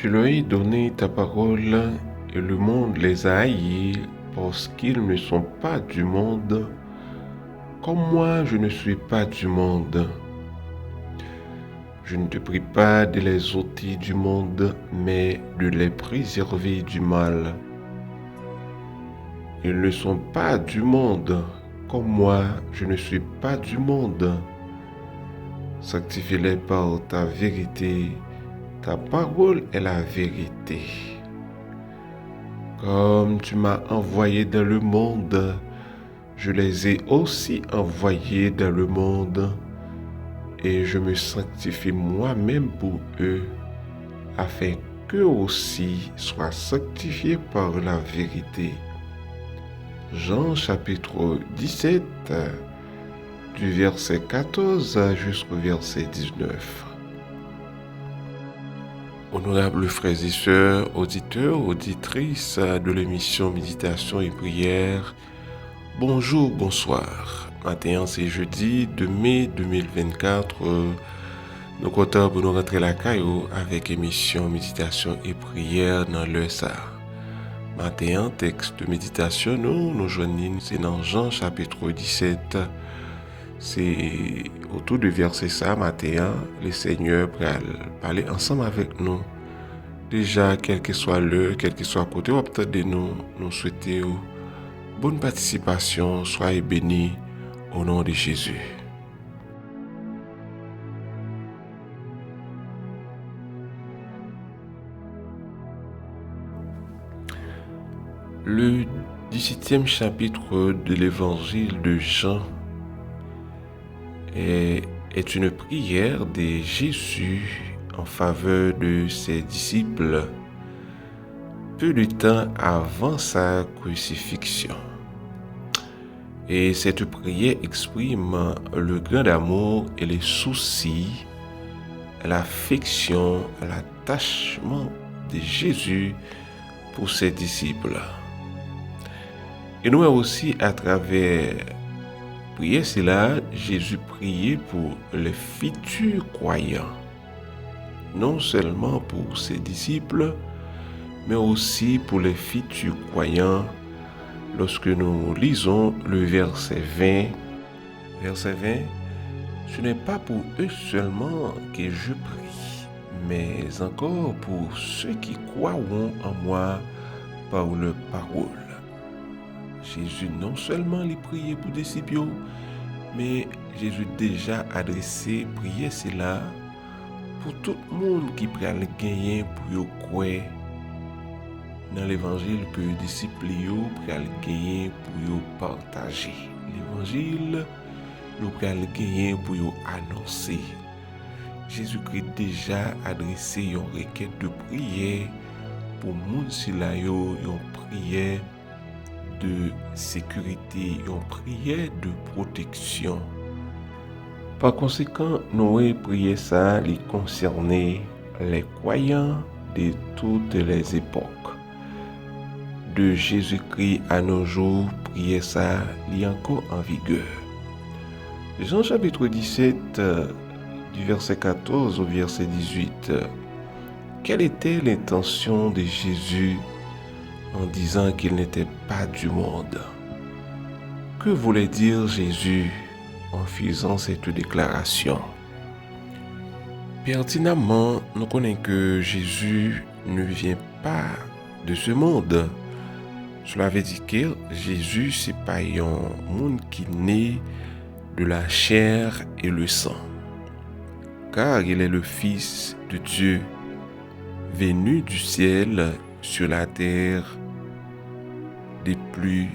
Tu leur as donné ta parole et le monde les a haïs parce qu'ils ne sont pas du monde, comme moi je ne suis pas du monde. Je ne te prie pas de les ôter du monde, mais de les préserver du mal. Ils ne sont pas du monde, comme moi je ne suis pas du monde. Sanctifie-les par ta vérité. Ta parole est la vérité. Comme tu m'as envoyé dans le monde, je les ai aussi envoyés dans le monde, et je me sanctifie moi-même pour eux, afin qu'eux aussi soient sanctifiés par la vérité. Jean chapitre 17, du verset 14 jusqu'au verset 19. Honorables frères et sœurs, auditeurs, auditrices de l'émission Méditation et Prière, bonjour, bonsoir. Matin, c'est jeudi 2 mai 2024. Nous comptons pour nous rentrer la caillou avec émission Méditation et Prière dans le ça. Matin, texte de méditation, nous joignons, c'est dans Jean chapitre 17. C'est autour du verset ça, matin, le Seigneur va parler ensemble avec nous. Déjà, quel que soit l'heure, quel que soit le côté, peut-être de nous souhaiter bonne participation, soyez bénis au nom de Jésus. Le 17e chapitre de l'évangile de Jean est une prière de Jésus en faveur de ses disciples peu de temps avant sa crucifixion. Et cette prière exprime le grand amour et les soucis, l'affection, l'attachement de Jésus pour ses disciples. Et nous aussi, à travers prier cela, Jésus priait pour les futurs croyants, non seulement pour ses disciples, mais aussi pour les futurs croyants. Lorsque nous lisons le verset 20, ce n'est pas pour eux seulement que je prie, mais encore pour ceux qui croiront en moi par leur parole. Jésus non seulement les priait pour des disciples, mais Jésus déjà adressé prier cela pour tout le monde qui peut le gagner pour croire dans l'évangile que les disciples peuvent le gagner pour partager. L'évangile, ils peuvent le gagner pour annoncer. Jésus-Christ déjà adressé une requête de prière pour les gens qui ont prière de sécurité, une prière de protection. Par conséquent, nous prions ça les concerner les croyants de toutes les époques. De Jésus-Christ à nos jours, prier ça est encore en vigueur. Jean chapitre 17, du verset 14 au verset 18. Quelle était l'intention de Jésus en disant qu'il n'était pas du monde? Que voulait dire Jésus en faisant cette déclaration? Pertinemment, nous connaissons que Jésus ne vient pas de ce monde. Cela veut dire que Jésus, ce n'est pas un monde qui naît de la chair et le sang, car il est le Fils de Dieu, venu du ciel sur la terre. Depuis,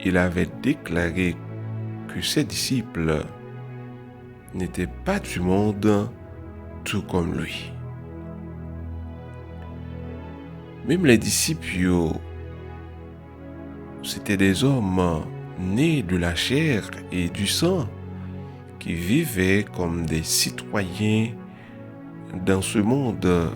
il avait déclaré que ses disciples n'étaient pas du monde, tout comme lui. Même les disciples, c'étaient des hommes nés de la chair et du sang, qui vivaient comme des citoyens dans ce monde.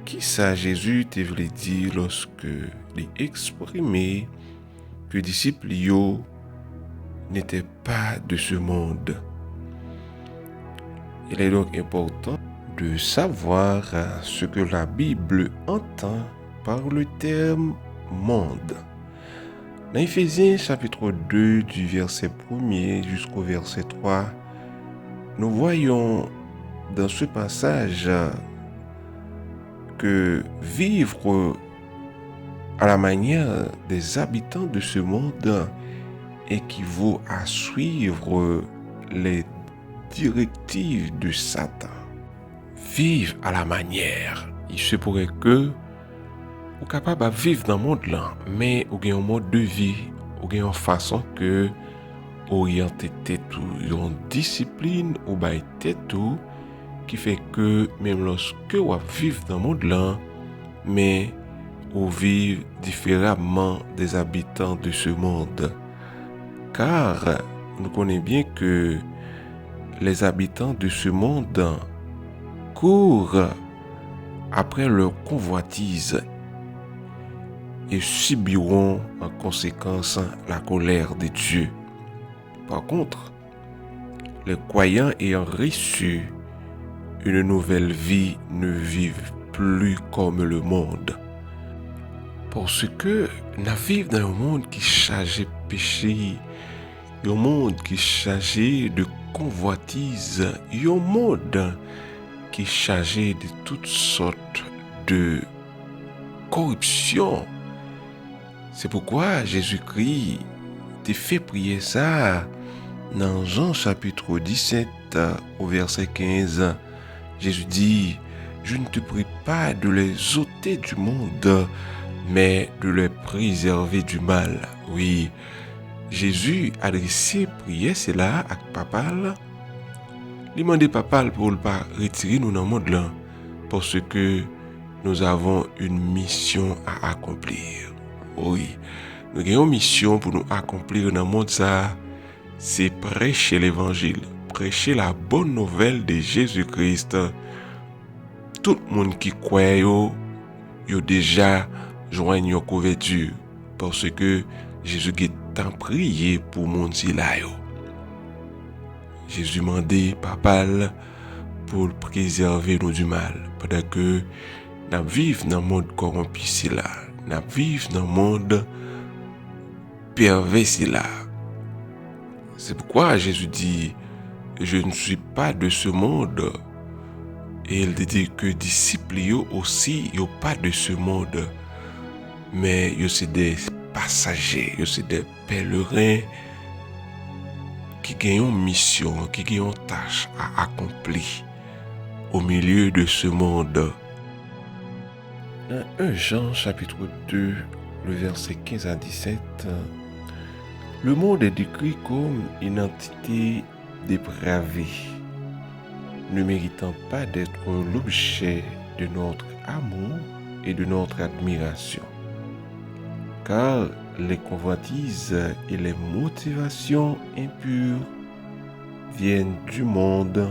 Qui ça Jésus te voulait dire lorsque il exprimait que les disciples n'étaient pas de ce monde? Il est donc important de savoir ce que la Bible entend par le terme monde. Dans Éphésiens chapitre 2 du verset 1er jusqu'au verset 3, nous voyons dans ce passage que vivre à la manière des habitants de ce monde équivaut à suivre les directives de Satan. Vivre à la manière, il se pourrait que ou capable de vivre dans le monde là, mais ou gen un mode de vie, ou gen une façon que orienter tout, une discipline ou bay tout qui fait que même lorsque ou vivre dans le monde là, mais ou vivre différemment des habitants de ce monde. Car nous connaissons bien que les habitants de ce monde courent après leur convoitise et subiront en conséquence la colère de Dieu. Par contre, les croyants ayant reçu une nouvelle vie ne vivent plus comme le monde. Parce que nous vivons dans un monde qui est chargé de péché, un monde qui est chargé de convoitise, un monde qui est chargé de toutes sortes de corruption. C'est pourquoi Jésus-Christ t'a fait prier ça dans Jean chapitre 17 au verset 15. Jésus dit, je ne te prie pas de les ôter du monde, mais de les préserver du mal. Oui, Jésus a adressé prière cela à papa. Il demandait papa pour ne pas retirer nous dans le monde là, parce que nous avons une mission à accomplir. Oui, nous avons une mission pour nous accomplir dans le monde ça, c'est prêcher l'évangile, prêcher la bonne nouvelle de Jésus-Christ. Tout le monde qui croit, yo déjà joint une couverture, parce que Jésus a prié pour le monde là. Jésus m'a dit, papa, pour préserver nous du mal, pendant que nous vivons dans le monde corrompu là, nous vivons dans le monde pervers là. C'est pourquoi Jésus dit, je ne suis pas de ce monde. Et il dit que disciples aussi, ils pas de ce monde, mais ils sont des passagers, ils sont des pèlerins qui ont une mission, qui ont une tâche à accomplir au milieu de ce monde. Dans 1 Jean chapitre 2, le verset 15 à 17, le monde est décrit comme une entité dépravée, ne méritant pas d'être l'objet de notre amour et de notre admiration. Car les convoitises et les motivations impures viennent du monde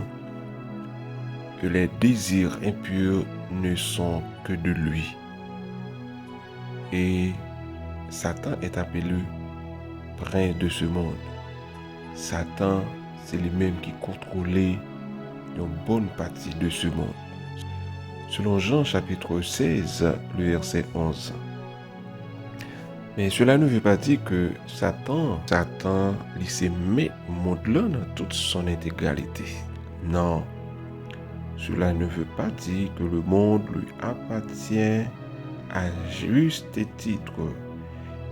et les désirs impurs ne sont que de lui. Et Satan est appelé prince de ce monde. Satan, c'est lui-même qui contrôlait une bonne partie de ce monde. Selon Jean chapitre 16, le verset 11. Mais cela ne veut pas dire que Satan laisse mettre le monde là dans toute son intégralité. Non. Cela ne veut pas dire que le monde lui appartient à juste titre.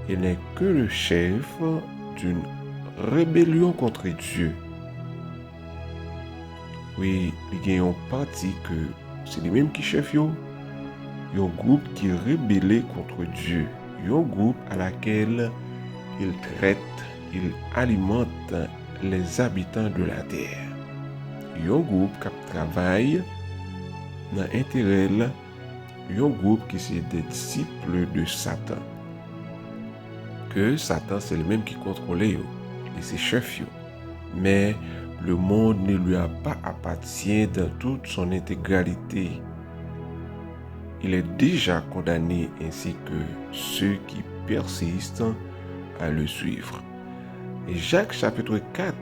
Il n'est que le chef d'une rébellion contre Dieu. Oui, il y a une partie que c'est les mêmes qui chef yo. Il y a un groupe qui est rébellé contre Dieu. Il y a un groupe à laquelle il traite, il alimente les habitants de la terre. Il y a un groupe qui travaille dans l'intérêt. Il y a un groupe qui c'est des disciples de Satan. Que Satan c'est le même qui contrôle yo, et c'est chef yo. Mais le monde ne lui a pas appartient dans toute son intégralité. Il est déjà condamné ainsi que ceux qui persistent à le suivre. Et Jacques chapitre 4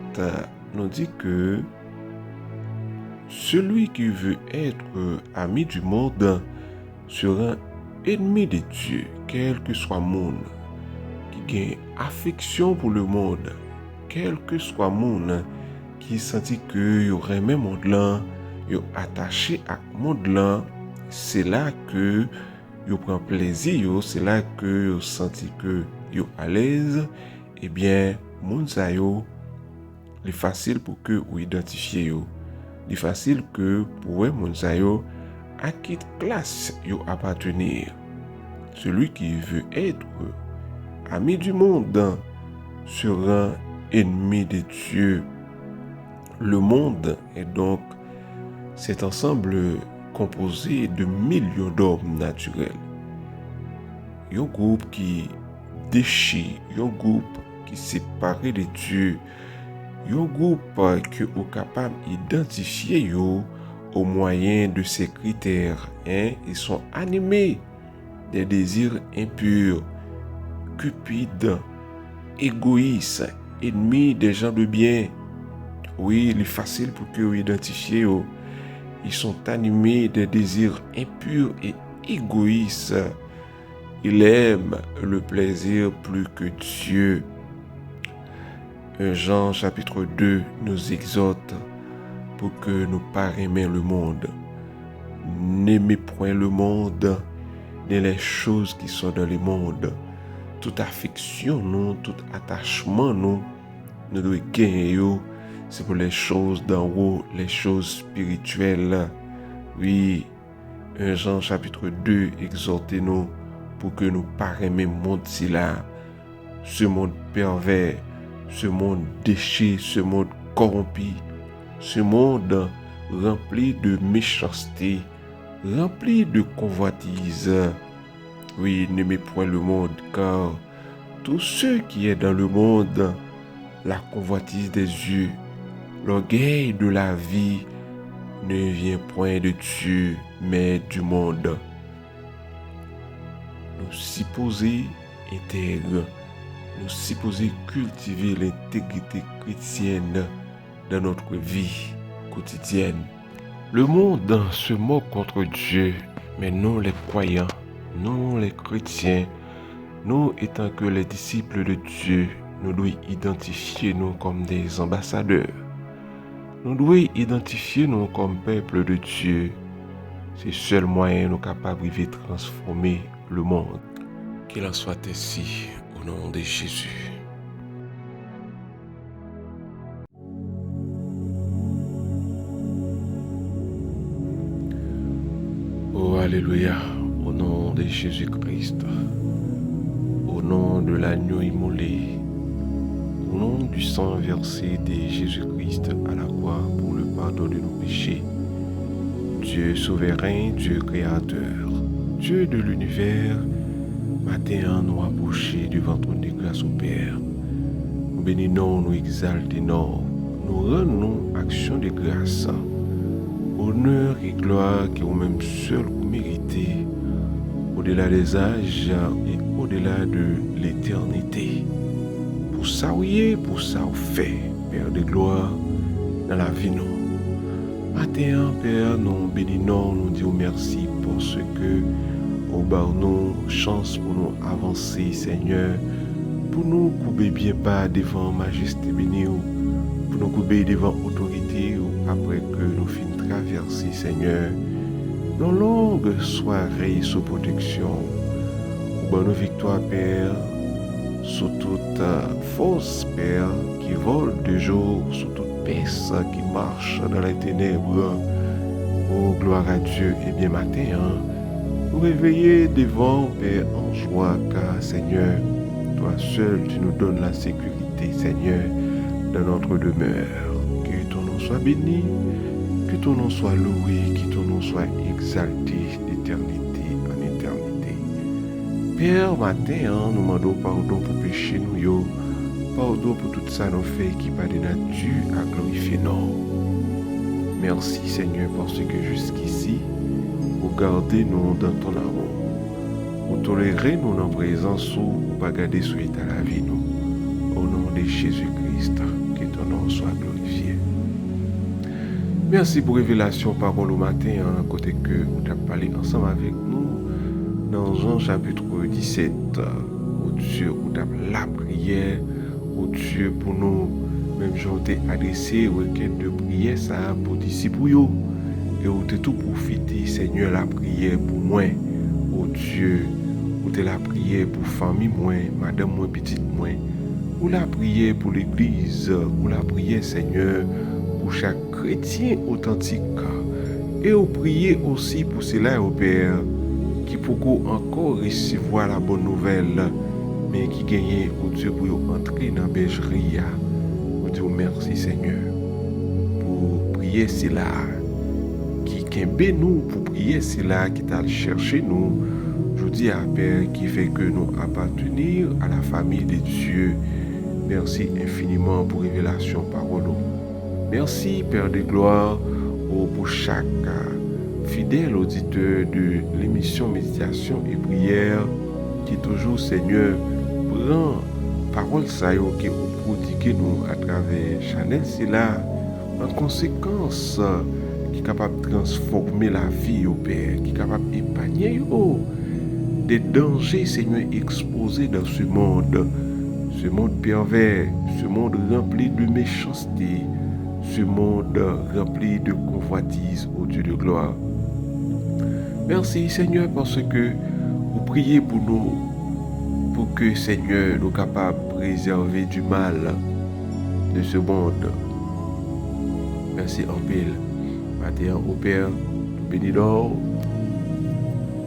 nous dit que celui qui veut être ami du monde sera ennemi de Dieu, quel que soit le monde, qui a affection pour le monde, quel que soit le monde, qui sentit que y aurait même monde là, yo attaché à monde là, c'est là que yo prend plaisir, c'est là que yo senti que yo à l'aise, eh bien, monde ça yo, c'est facile pour que vous identifiez yo. C'est facile que pour moun sa yo à quelle classe yo appartenir. Celui qui veut être ami du monde sera ennemi de Dieu. Le monde est donc cet ensemble composé de millions d'hommes naturels. Un groupe qui déchire, un groupe qui sépare de Dieu, un groupe que est capable d'identifier au moyen de ces critères. Ils sont animés des désirs impurs, cupides, égoïstes, ennemis des gens de bien. Oui, il est facile pour que vous identifiez. Ils sont animés des désirs impurs et égoïstes. Ils aiment le plaisir plus que Dieu. Jean chapitre 2 nous exhorte pour que nous pas aimer le monde. N'aimez point le monde, ni les choses qui sont dans le monde. Toute affection, nous, tout attachement, nous devons gagner. C'est pour les choses d'en haut, les choses spirituelles. Oui, Jean chapitre 2 exhortez-nous pour que nous pas aimer le monde si là, ce monde pervers, ce monde déchet, ce monde corrompu, ce monde rempli de méchanceté, rempli de convoitise. Oui, n'aimez point le monde, car tout ce qui est dans le monde, la convoitise des yeux, l'orgueil de la vie, ne vient point de Dieu, mais du monde. Nous supposons intègres, nous supposons cultiver l'intégrité chrétienne dans notre vie quotidienne. Le monde se moque contre Dieu, mais nous les croyants, nous les chrétiens, nous étant que les disciples de Dieu, nous devons identifier nous comme des ambassadeurs. Nous devons identifier nous comme peuple de Dieu. C'est le seul moyen nous capables de transformer le monde. Qu'il en soit ainsi au nom de Jésus. Oh Alléluia, au nom de Jésus-Christ, au nom de l'agneau immolé, au nom du sang versé de Jésus-Christ à la croix pour le pardon de nos péchés, Dieu souverain, Dieu créateur, Dieu de l'univers, matin nous approcher devant ton grâce au Père. Nous bénissons, nous exaltons, nous rendons action de grâce, honneur et gloire que vous-même seul vous méritez, au-delà des âges et au-delà de l'éternité. Pour ça, oui, pour ça, vous fait, Père de gloire, dans la vie, nous. Matin, Père, nous bénissons, nous disons merci pour ce que au bar nous chance pour nous avancer, Seigneur, pour nous couper bien pas devant majesté bénie, pour nous couper devant autorité, après que nous finissons traverser, Seigneur, nos longues soirées sous protection, pour nos victoires, Père, sous toute fausse, Père, qui vole de jour, sous toute personne qui marche dans les ténèbres. Oh, gloire à Dieu, et bien matin, nous réveiller devant, Père, en joie, car, Seigneur, toi seul, tu nous donnes la sécurité, Seigneur, dans notre demeure. Que ton nom soit béni, que ton nom soit loué, que ton nom soit exalté d'éternité en éternité. Père, matin, nous demandons pardon pour péché nous, yo. Pardon pour tout ça nous fait qui pas de nature à glorifier nous. Merci Seigneur parce que jusqu'ici, vous gardez nous dans ton amour. Vous tolérez nous dans présence ou pas garder suite à la vie nous. Au nom de Jésus-Christ, que ton nom soit glorifié. Merci pour révélation parole au matin, côté que vous avez parlé ensemble avec nous dans Jean chapitre 17. Au Dieu, vous avez la prière, au Dieu pour nous, même j'ai adressé requête de prière ça pour disciples. Et vous avez tout profité, Seigneur, la prière pour moi, au Dieu, vous avez la prière pour famille, moi, madame, moi, petite, moi, ou la prière pour l'église, ou la prière, Seigneur, pour chaque chrétien authentique. Et vous priez aussi pour cela, au Père, qui pourquoi encore recevoir la bonne nouvelle, mais qui gagne au Dieu pour entrer dans la bergerie. Vous dire merci, Seigneur, pour prier cela, qui kembe nous, pour prier cela, qui t'a cherché nous. Je dis à Père, qui fait que nous appartenir à la famille de Dieu. Merci infiniment pour révélation parole. Merci, Père de gloire, pour chaque fidèle auditeur de l'émission Méditation et Prière, qui toujours, Seigneur, prend parole ça qui vous prodigue nous à travers Chanel, c'est là, en conséquence, qui est capable de transformer la vie au Père, qui est capable d'épargner des dangers, Seigneur, exposés dans ce monde pervers, ce monde rempli de méchanceté, ce monde rempli de convoitise au Dieu de gloire. Merci, Seigneur, parce que vous priez pour nous, pour que, Seigneur, nous capables de préserver du mal de ce monde. Merci en pile. Matin au Père, nous bénissons.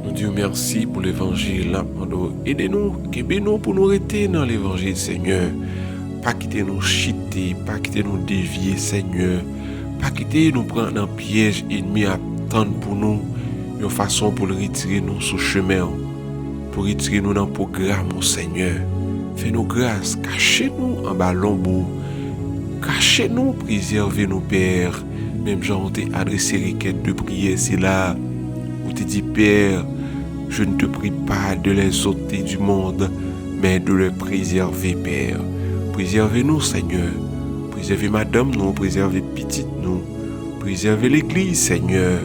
Nous disons merci pour l'évangile. Aidez-nous, aidez-nous pour nous rester dans l'évangile, Seigneur. Pas quitter nous chiter, pas quitter nous dévier, Seigneur. Pas quitter nous prendre un piège ennemi à attendre pour nous. Une façon pour le retirer nous sous chemin. Pour retirer nous dans le programme, Seigneur. Fais-nous grâce, cachez-nous en bas l'ombre. Cachez-nous, préservez-nous, Père. Même Jean, on t'a adressé requête de prière, c'est là. On te dit, Père, je ne te prie pas de les ôter du monde, mais de les préserver, Père. Préservez-nous, Seigneur. Préservez madame, nous. Préservez petite, nous. Préservez l'église, Seigneur.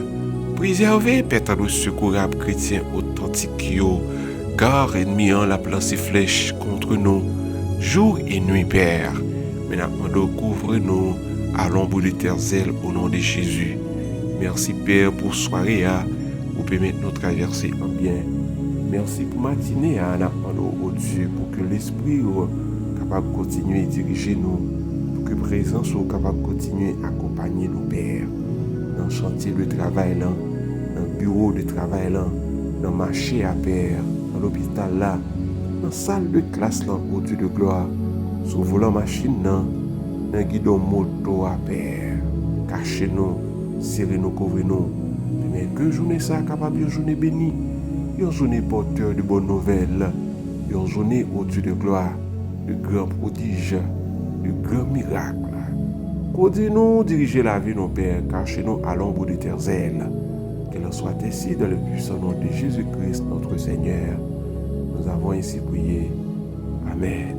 Préservez, Père, le secours chrétien authentique, car ennemi en la place flèche contre nous, jour et nuit, Père. Maintenant, couvre-nous à l'ombre de tes ailes au nom de Jésus. Merci, Père, pour soirée, vous permettre nous traverser en bien. Merci pour matinée, au Dieu, pour que l'Esprit soit capable de continuer à diriger nous, pour que la présence soit capable de continuer à accompagner nos pères dans le chantier de travail, dans le bureau de travail, dans le marché à Père, dans l'hôpital, dans la salle de classe, au Dieu de gloire, sur le volant machine, dans le guidon moto à Père. Cachez-nous, serrez-nous, couvrez-nous. Mais que journée ça capable de journée bénie, une journée porteur de bonnes nouvelles, une journée au Dieu de gloire, de grands prodiges, de grands miracles. Qu'au-nous diriger la vie, nos pères, cachez-nous à l'ombre de tes ailes. Qu'elle soit ainsi dans le puissant nom de Jésus-Christ, notre Seigneur. Nous avons ainsi prié. Amen.